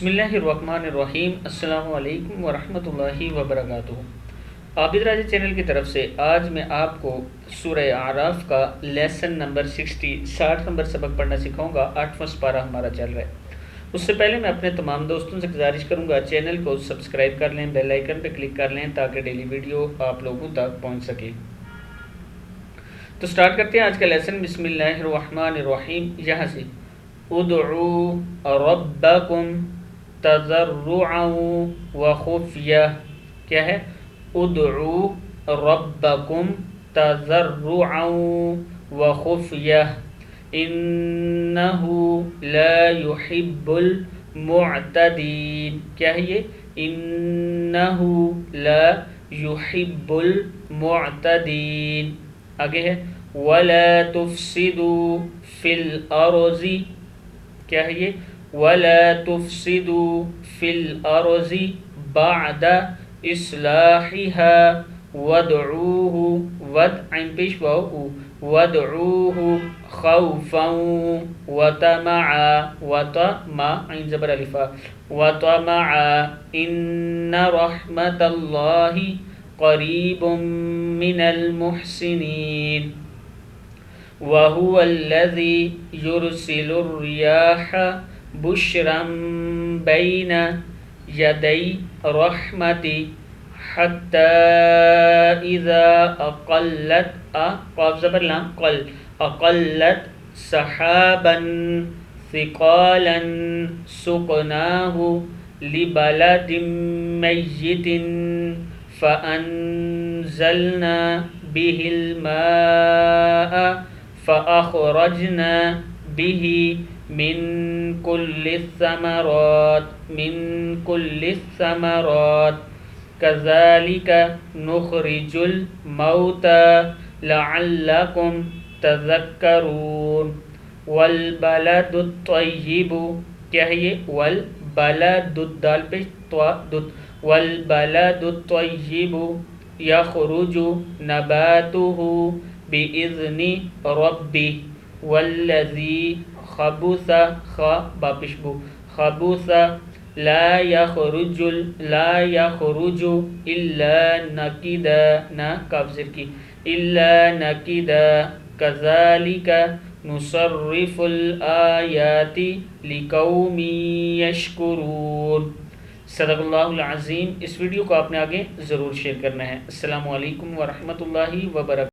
بسم اللہ الرحمن الرحیم۔ السلام علیکم ورحمۃ اللہ وبرکاتہ۔ عابد راجہ چینل کی طرف سے آج میں آپ کو سورہ اعراف کا لیسن نمبر 60 نمبر سبق پڑھنا سکھاؤں گا۔ 8واں سپارہ ہمارا چل رہا ہے۔ اس سے پہلے میں اپنے تمام دوستوں سے گزارش کروں گا چینل کو سبسکرائب کر لیں، بیل آئیکن پہ کلک کر لیں تاکہ ڈیلی ویڈیو آپ لوگوں تک پہنچ سکے۔ تو سٹارٹ کرتے ہیں آج کا لیسن۔ بسم اللہ الرحمن الرحیم۔ یہاں سے ادعوا ربکم تضرعا وخفیہ، کیا ہے؟ ادعوا ربکم تضرعا وخفیہ انہ لا يحب المعتدین، کیا ہے یہ؟ انہ لا يحب المعتدین۔ آگے ہے ولا تفسدوا فی الارض، کیا ہے یہ؟ ولا تفسدوا فی الارض بعد اصلاحها وادعوه خوفا وطمعا ان رحمت اللہ قریب من المحسنین وهو الذي يرسل الرياح بشرا بين يدي رحمته حتى إذا أقلت سحابا ثقالا سقناه لبلد ميت فأنزلنا به الماء فأخرجنا به من كل الثمرات كذلك نخرج الموتى لعلكم تذكرون والبلد الطيب، کیا ہے یہ؟ والبلد الدال پہ والبلد الطيب يخرج نباته بإذن ربه والذي خبث لا يخرج إلا نكدا كذلك نصرف الآيات لقوم يشكرون۔ صدق اللہ العظیم۔ اس ویڈیو کو آپ نے آگے ضرور شیئر کرنا ہے۔ السلام علیکم ورحمۃ اللہ وبرکاتہ۔